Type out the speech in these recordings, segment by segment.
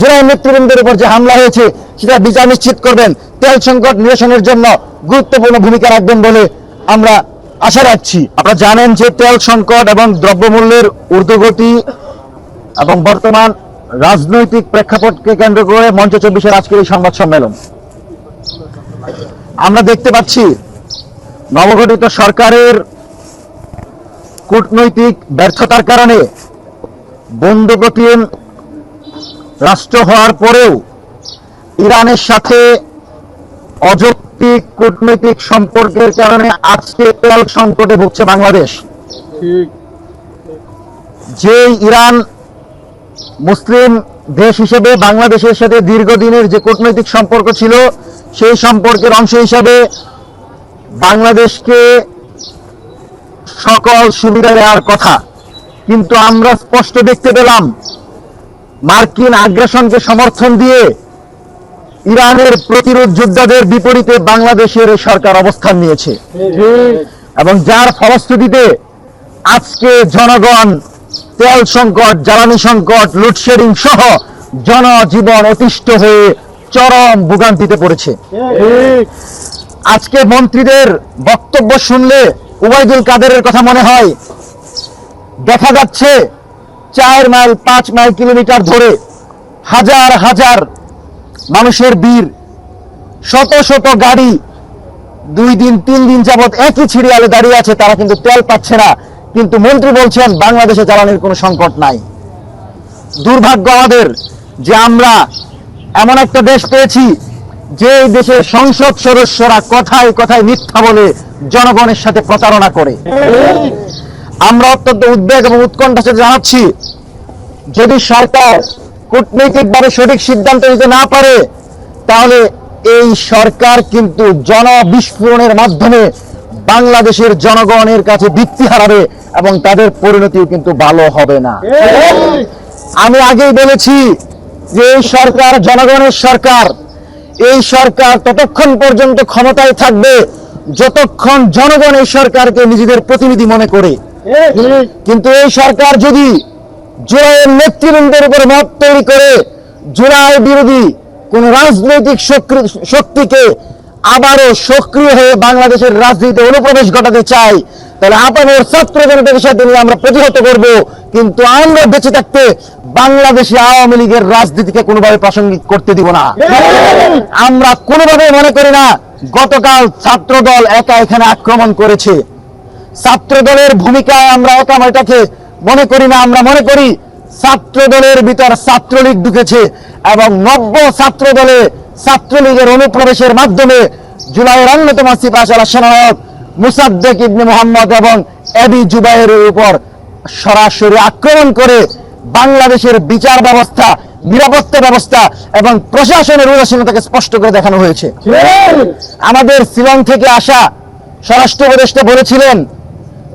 জেলা নেতৃবৃন্দের উপর যে হামলা হয়েছে সেটা বিচার নিশ্চিত করবেন, তেল সংকট নিরসনের জন্য গুরুত্বপূর্ণ ভূমিকা রাখবেন বলে আমরা আশা রাখছি। আপনারা জানেন যে তেল সংকট এবং দ্রব্যমূল্যের ঊর্ধ্বগতি এবং বর্তমান রাজনৈতিক প্রেক্ষাপটকে কেন্দ্র করে মঞ্চ 24-এর আজকের এই সংবাদ সম্মেলন। আমরা দেখতে পাচ্ছি নবগঠিত সরকারের কূটনৈতিক ব্যর্থতার কারণে বন্ধুপ্রতিম রাষ্ট্র হওয়ার পরেও ইরানের সাথে অযৌক্তিক কূটনৈতিক সম্পর্কের কারণে আজকে তেল সংকটে ভুগছে বাংলাদেশ। যে ইরান মুসলিম দেশ হিসেবে বাংলাদেশের সাথে দীর্ঘদিনের যে কূটনৈতিক সম্পর্ক ছিল, সেই সম্পর্কের অংশ হিসাবে বাংলাদেশকে সকল সুবিধা দেওয়ার কথা, কিন্তু আমরা স্পষ্ট দেখতে পেলাম মার্কিন আগ্রাসনকে সমর্থন দিয়ে ইরানের প্রতিরোধ যোদ্ধাদের বিপরীতে বাংলাদেশের সরকার অবস্থান নিয়েছে এবং যার ফলশ্রুতিতে আজকে জনগণ তেল সংকট, জ্বালানি সংকট, লোডশেডিং সহ জনজীবন অতিষ্ঠ হয়ে চরম ভোগান্তিতে পড়েছে। আজকে মন্ত্রীদের বক্তব্য শুনলে ওবায়দুল কাদেরের কথা মনে হয়। দেখা যাচ্ছে 4 মাইল 5 মাইল কিলোমিটার ধরে হাজার হাজার মানুষের ভিড়, শত শত গাড়ি 2 দিন 3 দিন যাবত একই সিরিয়ালে দাঁড়িয়ে আছে, তারা কিন্তু তেল পাচ্ছে না। কিন্তু মন্ত্রী বলছেন বাংলাদেশে জ্বালানির কোনো সংকট নাই। দুর্ভাগ্য আমাদের যে আমরা এমন একটা দেশ পেয়েছি যে দেশের সংসদ সদস্যরা কথায় কথায় মিথ্যা বলে জনগণের সাথে প্রতারণা করে। আমরা অত্যন্ত উদ্বেগ এবং উৎকণ্ঠার সাথে জানাচ্ছি, যদি সরকার কূটনৈতিকভাবে সঠিক সিদ্ধান্ত নিতে না পারে, তাহলে এই সরকার কিন্তু জনবিস্ফোরণের মাধ্যমে বাংলাদেশের জনগণের কাছে ভিত্তি হারাবে এবং তাদের পরিণতিও কিন্তু ভালো হবে না। আমি আগেই বলেছি যে এই সরকার জনগণের সরকার। এই সরকার ততক্ষণ পর্যন্ত ক্ষমতায় থাকবে যতক্ষণ জনগণ এই সরকারকে নিজেদের প্রতিনিধি মনে করে। কিন্তু এই সরকার যদি জুলাইয়ের নেতৃবৃন্দের উপর মত তৈরি করে জুলাই বিরোধী কোন রাজনৈতিক শক্তিকে আবারও সক্রিয় হয়ে বাংলাদেশের রাজনীতিতে অনুপ্রবেশ ঘটাতে চাই, তাহলে আপনাদের ছাত্র জনতার সাথে নিয়ে আমরা প্রতিহত করব। কিন্তু আমরা বেঁচে থাকতে বাংলাদেশে আওয়ামী লীগের রাজনীতিকে কোনোভাবে প্রাসঙ্গিক করতে দিব না। আমরা কোনোভাবে মনে করি না গতকাল ছাত্র দল একা এখানে আক্রমণ করেছে। ছাত্র দলের ভূমিকায় আমরা একা এটাকে মনে করি না। আমরা মনে করি ছাত্র দলের ভিতর ছাত্রলীগ ঢুকেছে এবং নব্য ছাত্র দলে ছাত্রলীগের অনুপ্রবেশের মাধ্যমে জুলাইয়ের অন্যতম সিপাহসালার সেনানায়ক মুসাদ্দেক ইবনে মোহাম্মদ এবং এবি জুবাইরের উপর সরাসরি আক্রমণ করে বাংলাদেশের বিচার ব্যবস্থা, নিরাপত্তা ব্যবস্থা এবং প্রশাসনের উদাসীনতাকে স্পষ্ট করে দেখানো হয়েছে। আমাদের শিলং থেকে আসা স্বরাষ্ট্র উপদেষ্টা বলেছিলেন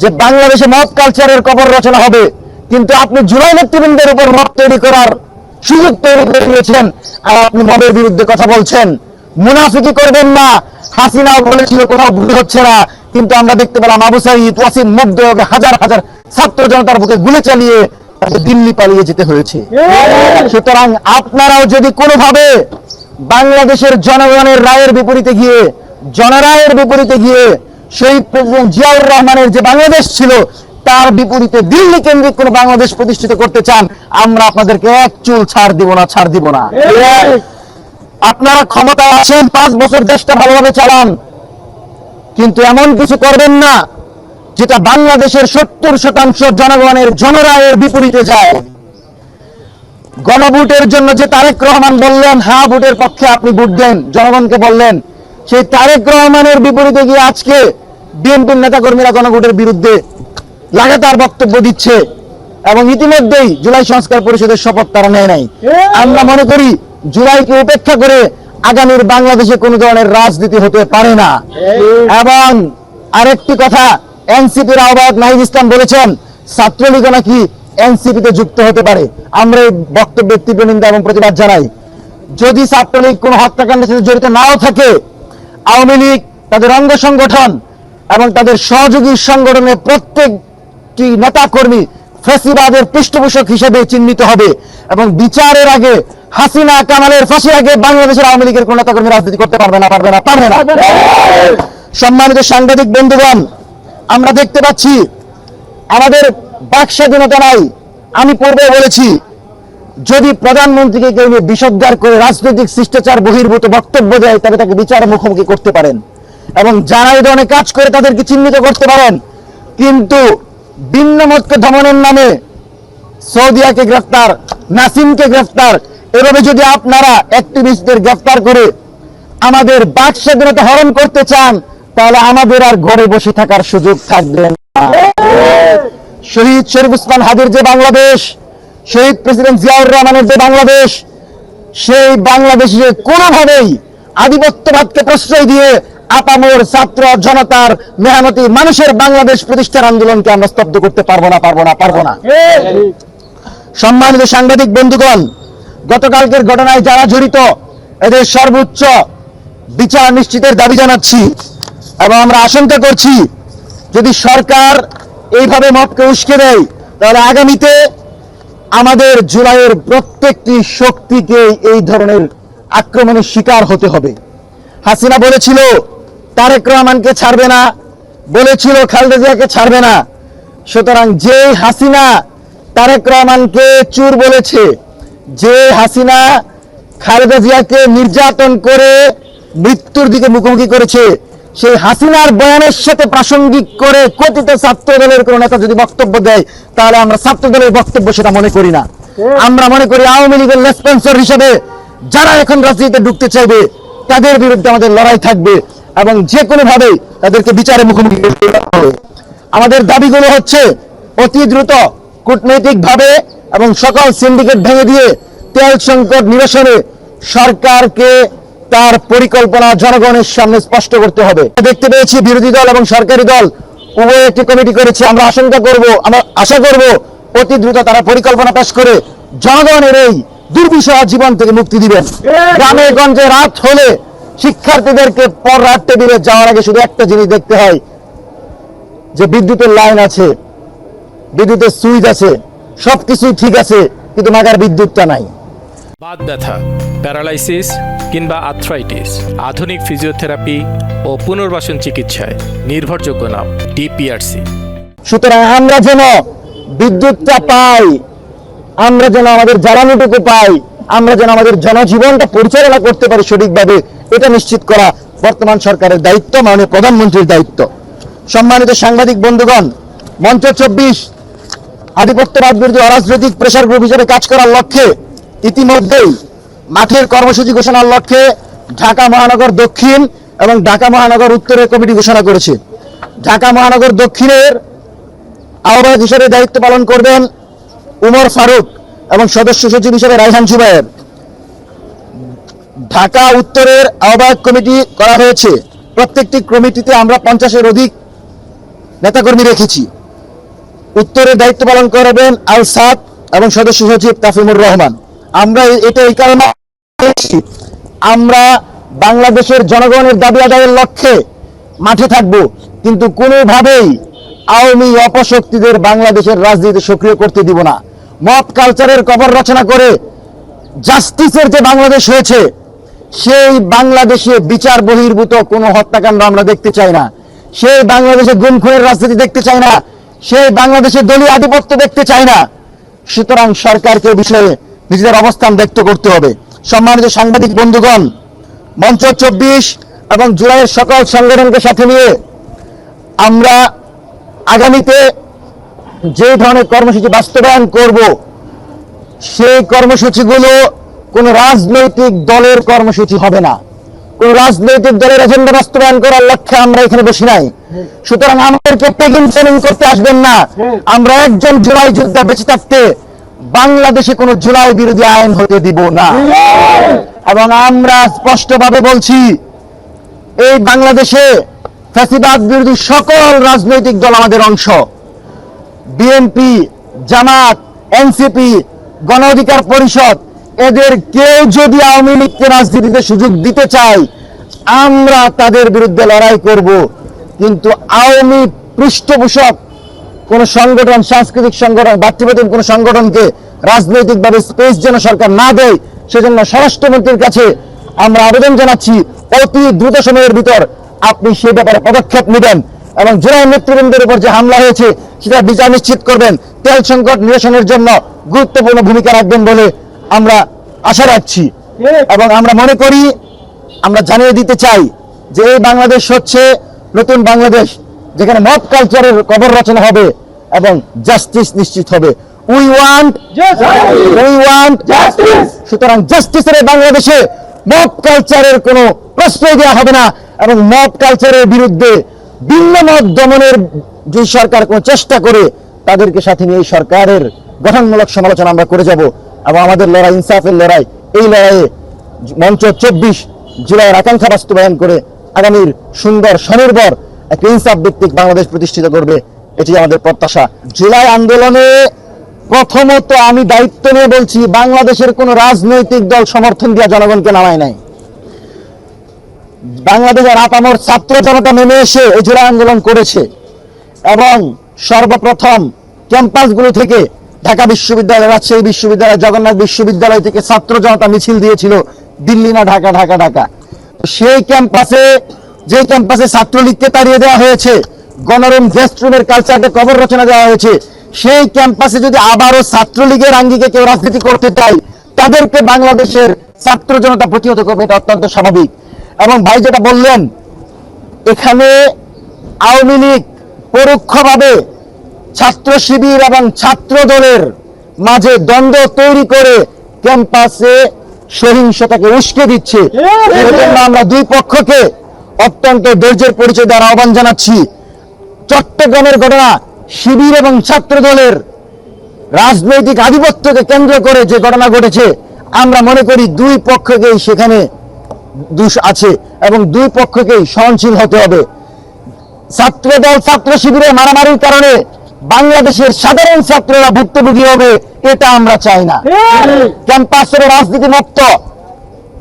যে বাংলাদেশে মব কালচারের কবর রচনা হবে, কিন্তু আপনি জুলাই নেতৃবৃন্দের উপর মব তৈরি করার সুযোগ তৈরি করে দিয়েছেন আর আপনি মবের বিরুদ্ধে কথা বলছেন। মুনাফিকি করবেন না। হাসিনাও বলেছিল কোথাও ভুল হচ্ছে না, কিন্তু আমরা দেখতে পেলাম আবু সাঈদ, ওয়াসিম, মুগ্ধ হাজার হাজার ছাত্র জনতার বুকে গুলি চালিয়ে তাকে দিল্লি পালিয়ে যেতে হয়েছে। সুতরাং আপনারাও যদি কোনোভাবে বাংলাদেশের জনগণের রায়ের বিপরীতে গিয়ে, জনরায়ের বিপরীতে গিয়ে শহীদ প্রেসিডেন্ট জিয়াউর রহমানের যে বাংলাদেশ ছিল তার বিপরীতে দিল্লি কেন্দ্রিক কোন বাংলাদেশ প্রতিষ্ঠিত করতে চান, আমরা আপনাদেরকে এক চুল ছাড় দিব না, ছাড় দিব না। আপনারা ক্ষমতায় আছেন, 5 বছর দেশটা ভালোভাবে চালান, কিন্তু এমন কিছু করবেন না যেটা বাংলাদেশের 70% জনগণের জনরায়ের বিপরীতে যায়। গণভোটের জন্য যে তারেক রহমান বললেন হ্যাঁ ভোটের পক্ষে আপনি ভোট দেন, জনগণকে বললেন, সেই তারেক রহমানের বিপরীতে গিয়ে আজকে বিএনপির নেতাকর্মীরা গণভোটের বিরুদ্ধে লাগাতার বক্তব্য দিচ্ছে এবং ইতিমধ্যেই জুলাই সংস্কার পরিষদের শপথ তারা নেয় নাই। আমরা মনে করি জুলাইকে উপেক্ষা করে আগামীর বাংলাদেশে কোনো ধরনের রাজনীতি হতে পারে না। এবং আরেকটি কথা, এনসিপির আহ্বায়ক নাহিদ ইসলাম বলেছেন ছাত্রলীগ নাকি এনসিপিতে যুক্ত হতে পারে। আমরা এই বক্তব্যের তীব্র নিন্দা এবং প্রতিবাদ জানাই। যদি ছাত্রলীগ কোনো হত্যাকাণ্ডের সাথে জড়িত নাও থাকে, আওয়ামী লীগ, তাদের অঙ্গ সংগঠন এবং তাদের সহযোগী সংগঠনের প্রত্যেকটি নেতা কর্মী ফ্যাসিবাদের পৃষ্ঠপোষক হিসেবে চিহ্নিত হবে এবং বিচারের আগে হাসিনা কামালের ফাঁসির আগে বাংলাদেশের আওয়ামী লীগের কোন নেতাকর্মী রাজনীতি করতে পারবে না। সম্মানিত সাংবাদিক বন্ধুগণ, আমরা দেখতে পাচ্ছি আমাদের বাক স্বাধীনতা নাই। আমি পূর্বে বলেছি, যদি প্রধানমন্ত্রীকে কেউ নিয়ে বিষোদ্গার করে রাজনৈতিক শিষ্টাচার বহির্ভূত বক্তব্য দেয়, তবে তাকে বিচারের মুখোমুখি করতে পারেন এবং যারা এই ধরনের কাজ করে তাদেরকে চিহ্নিত করতে পারেন। কিন্তু ভিন্ন মতকে দমনের নামে সৌদিয়াকে গ্রেফতার, নাসিমকে গ্রেফতার, এভাবে যদি আপনারা অ্যাক্টিভিস্টদের গ্রেফতার করে আমাদের বাক স্বাধীনতা হরণ করতে চান, তাহলে আমাদের আর ঘরে বসে থাকার সুযোগ থাকবে না। শহীদ শরীফ ওসমান হাদির যে বাংলাদেশ, শহীদ প্রেসিডেন্ট জিয়াউর রহমানের যে বাংলাদেশ, সেই বাংলাদেশে কোনোভাবেই আধিপত্যবাদকে প্রশ্রয় দিয়ে আপামর ছাত্র জনতার মেহনতি মানুষের বাংলাদেশ প্রতিষ্ঠার আন্দোলনকে আমরা স্তব্ধ করতে পারবো না। সম্মানিত সাংবাদিক বন্ধুগণ, গতকালকের ঘটনায় যারা জড়িত এদের সর্বোচ্চ বিচার নিশ্চিতের দাবি জানাচ্ছি এবং আমরা আশঙ্কা করছি যদি সরকার এইভাবে মপকে উস্কে দেয়, তাহলে আগামীতে আমাদের জুলাইয়ের প্রত্যেকটি শক্তিকে এই ধরনের আক্রমণের শিকার হতে হবে। হাসিনা বলেছিল তারেক রহমানকে ছাড়বে না, বলেছিল খালেদা জিয়াকে ছাড়বে না। সুতরাং যে হাসিনা তারেক রহমানকে চুর বলেছে, যে হাসিনা খালেদা জিয়াকে নির্যাতন করে মৃত্যুর দিকে মুখোমুখি করেছে, সেই হাসিনার বয়ানের সাথে প্রাসঙ্গিক করে কথিত ছাত্র দলের কোন নেতা যদি বক্তব্য দেয়, তাহলে আমরা ছাত্র দলের বক্তব্য সেটা মনে করি না। আমরা মনে করি আওয়ামী লীগের রেসপন্সর হিসেবে যারা এখন রাজনীতিতে ঢুকতে চাইবে তাদের বিরুদ্ধে আমাদের লড়াই থাকবে এবং যে কোনো ভাবে তাদেরকে বিচারে মুখোমুখি করতে হবে। আমাদের দাবিগুলো হচ্ছে অতি দ্রুত কূটনৈতিক ভাবে এবং সকল সিন্ডিকেট ভেঙে দিয়ে তেল সংকট নিরসনে সরকারকে তার পরিকল্পনা জনগণের সামনে স্পষ্ট করতে হবে। দেখতে পেয়েছি বিরোধী দল এবং সরকারি দল উভয় একটি কমিটি করেছে। আমরা আশা করব অতি দ্রুত তারা পরিকল্পনা পেশ করে জনগণের এই দুর্বিষহ জীবন থেকে মুক্তি দিবেন। গ্রামে গঞ্জে রাত হলে শিক্ষার্থীদেরকে পর রাত টেবিলে যাওয়ার আগে শুধু একটা জিনিস দেখতে হয় যে বিদ্যুতের লাইন আছে, বিদ্যুতের সুইচ আছে, সবকিছুই ঠিক আছে, কিন্তু নাগার বিদ্যুৎটা নাই। বাত ব্যথা, প্যারালাইসিস কিংবা আর্থ্রাইটিস, আধুনিক ফিজিওথেরাপি ও পুনর্বাসন চিকিৎসায় নির্ভরযোগ্য নাম ডিপিআরসি। সুতরাং আমরা যেন বিদ্যুৎটা পাই, আমরা যেন আমাদের জ্বালানিটুকু পাই, আমরা যেন আমাদের জনজীবনটা পরিচালনা করতে পারি সঠিকভাবে, এটা নিশ্চিত করা বর্তমান সরকারের দায়িত্ব, মাননীয় প্রধানমন্ত্রীর দায়িত্ব। সম্মানিত সাংবাদিক বন্ধুগণ, মঞ্চ 24 আধিপত্যবাদ বিরোধী অরাজনৈতিক প্রেসার গ্রুপ হিসেবে কাজ করার লক্ষ্যে ইতিমধ্যেই মাঠের কর্মসূচি ঘোষণার লক্ষ্যে ঢাকা মহানগর দক্ষিণ এবং ঢাকা মহানগর উত্তরের কমিটি ঘোষণা করেছে। ঢাকা মহানগর দক্ষিণের আহ্বায়ক হিসেবে দায়িত্ব পালন করবেন উমর ফারুক এবং সদস্য সচিব হিসেবে রায়হান জুবায়ের। ঢাকা উত্তরের আহ্বায়ক কমিটি করা হয়েছে। প্রত্যেকটি কমিটিতে আমরা 50-এর অধিক নেতাকর্মী রেখেছি। উত্তরের দায়িত্ব পালন করবেন আল সাদ এবং সদস্য সচিব তাফিমুর রহমান। আমরা এটা এই কারণে আমরা বাংলাদেশের জনগণের দাবি আদায়ের লক্ষ্যে মাঠে থাকব, কিন্তু কোনোভাবেই আওয়ামী অপশক্তিদের বাংলাদেশের রাজনীতি সক্রিয় করতে দিব না। মব কালচারের কবর রচনা করে জাস্টিসের যে বাংলাদেশ হয়েছে, সেই বাংলাদেশে বিচার বহির্ভূত কোনো হত্যাকাণ্ড আমরা দেখতে চাই না। সেই বাংলাদেশে গুম খুনের রাজনীতি দেখতে চাই না। সেই বাংলাদেশে দলীয় আধিপত্য দেখতে চাই না। সুতরাং সরকারকে বিষয়ে নিজেদের অবস্থান ব্যক্ত করতে হবে। সম্মানিত সাংবাদিক বন্ধুগণ, মঞ্চ 24 এবং জুলাইয়ের সকল সংগঠনকে সাথে নিয়ে আমরা আগামীতে যে ধরনের কর্মসূচি বাস্তবায়ন করব, সেই কর্মসূচিগুলো কোন রাজনৈতিক দলের কর্মসূচি হবে না। কোন রাজনৈতিক দলের এজেন্ডা বাস্তবায়ন করার লক্ষ্যে আমরা এখানে বসি নাই। সুতরাং আমাদেরকে পেগিং ট্রেনিং করতে আসবেন না। আমরা একজন জুলাই যোদ্ধা বেঁচে থাকতে বাংলাদেশে কোন জুলাই বিরোধী আইন হতে দিব না। এবং আমরা স্পষ্টভাবে বলছি, এই বাংলাদেশে ফ্যাসিবাদ বিরোধী সকল রাজনৈতিক দল আমাদের অংশ। বিএনপি, জামাত, এনসিপি, গণ অধিকার পরিষদ, এদের কেউ যদি আওয়ামী লীগকে রাজনীতিতে সুযোগ দিতে চায়, আমরা তাদের বিরুদ্ধে লড়াই করব। কিন্তু আওয়ামী পৃষ্ঠপোষক কোন সংগঠন, সাংস্কৃতিক সংগঠন, ব্যক্তিগত কোন সংগঠনকে রাজনৈতিকভাবে স্পেস যেন সরকার না দেয়, সেজন্য স্বরাষ্ট্রমন্ত্রীর কাছে আমরা আবেদন জানাচ্ছি অতি দ্রুত সময়ের ভিতর আপনি সেই ব্যাপারে পদক্ষেপ নেবেন এবং জেলা নেতৃবৃন্দের উপর যে হামলা হয়েছে সেটা বিচার নিশ্চিত করবেন, তেল সংকট নিরসনের জন্য গুরুত্বপূর্ণ ভূমিকা রাখবেন বলে আমরা আশা রাখছি। এবং আমরা মনে করি, আমরা জানিয়ে দিতে চাই যে এই বাংলাদেশ হচ্ছে নতুন বাংলাদেশ, যেখানে মব কালচারের কবর রচনা হবে এবং জাস্টিস নিশ্চিত হবে। We want justice. সুতরাং জাস্টিসের এই বাংলাদেশে মব কালচারের কোনো প্রশ্রয় দেওয়া হবে না এবং মব কালচারের বিরুদ্ধে ভিন্ন মত দমনের যে সরকার কোনো চেষ্টা করে তাদেরকে সাথে নিয়ে এই সরকারের গঠনমূলক সমালোচনা আমরা করে যাব এবং আমাদের লড়াই ইনসাফের লড়াই, এই লড়াইয়ে মঞ্চ 24 জুলাইয়ের আকাঙ্ক্ষা বাস্তবায়ন করে আগামীর সুন্দর স্বনির্ভর একটা ইনসাফ ভিত্তিক বাংলাদেশ প্রতিষ্ঠিত করবে, এটি আমাদের প্রত্যাশা। জুলাই আন্দোলনে প্রথমত আমি দায়িত্ব নিয়ে বলছি, বাংলাদেশের কোন রাজনৈতিক দল সমর্থন দিয়ে জনগণকে নামায় নাই। বাংলাদেশের আপামর ছাত্র জনতা নেমে এসে এই জুলাই আন্দোলন করেছে এবং সর্বপ্রথম ক্যাম্পাসগুলো থেকে ঢাকা বিশ্ববিদ্যালয়, রাজশাহী বিশ্ববিদ্যালয়, জগন্নাথ বিশ্ববিদ্যালয় থেকে ছাত্র জনতা মিছিল দিয়েছিল দিল্লি না ঢাকা, ঢাকা ঢাকা। সেই ক্যাম্পাসে, যে ক্যাম্পাসে ছাত্রলীগকে তাড়িয়ে দেওয়া হয়েছে, গণরুম গেস্ট রুমের কালচারকে কবর রচনা দেওয়া হয়েছে, সেই ক্যাম্পাসে যদি আবারও ছাত্রলীগের আঙ্গিকে কেউ রাজনীতি করতে চায়, তাদেরকে বাংলাদেশের ছাত্র জনতা প্রতিহত করবে, এটা অত্যন্ত স্বাভাবিক। এবং ভাই যেটা বললেন, এখানে আওয়ামী লীগ পরোক্ষভাবে ছাত্র শিবির এবং ছাত্র দলের মাঝে দ্বন্দ্ব তৈরি করে ক্যাম্পাসে সহিংসতাকে উস্কে দিচ্ছে। সেজন্য আমরা দুই পক্ষকে অত্যন্ত ধৈর্যের পরিচয় দেওয়ার আহ্বান জানাচ্ছি। চট্টগ্রামের ঘটনা, শিবির এবং ছাত্র দলের রাজনৈতিক আধিপত্যকে কেন্দ্র করে যে ঘটনা ঘটেছে, আমরা মনে করি দুই পক্ষকেই সেখানে দোষ আছে এবং দুই পক্ষকেই সহনশীল হতে হবে। ছাত্র দল ছাত্র শিবিরের মারামারির কারণে বাংলাদেশের সাধারণ ছাত্ররা ভুক্তভোগী হবে, এটা আমরা চাই না। ক্যাম্পাসের রাজনীতি মুক্ত,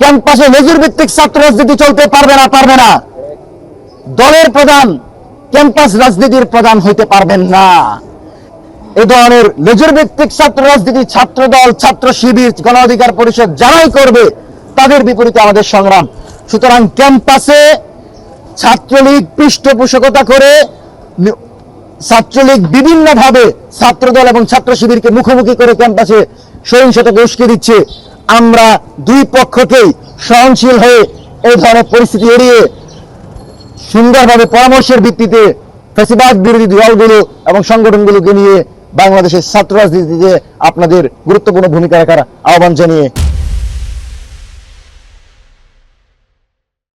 ক্যাম্পাসে লেজুর ভিত্তিক ছাত্র রাজনীতি চলতে পারবে না। দলের প্রধান ক্যাম্পাস রাজনীতির প্রধান হইতে পারবেন না। এ ধরনের লেজুর ভিত্তিক ছাত্র রাজনীতি ছাত্র দল, ছাত্র শিবির, গণ অধিকার পরিষদ যারাই করবে তাদের বিপরীতে আমাদের সংগ্রাম। সুতরাং ক্যাম্পাসে ছাত্রলীগ পৃষ্ঠপোষকতা করে, ছাত্রলীগ বিভিন্নভাবে ছাত্রদল এবং ছাত্র শিবিরকে মুখোমুখি করে ক্যাম্পাসে সহিংসতাকে উস্কে দিচ্ছে। আমরা দুই পক্ষকেই সহনশীল হয়ে এই ধরনের পরিস্থিতি এড়িয়ে সুন্দরভাবে পরামর্শের ভিত্তিতে ফ্যাসিবাদ বিরোধী দলগুলো এবং সংগঠনগুলোকে নিয়ে বাংলাদেশের ছাত্র রাজনীতিতে আপনাদের গুরুত্বপূর্ণ ভূমিকা রাখার আহ্বান জানিয়ে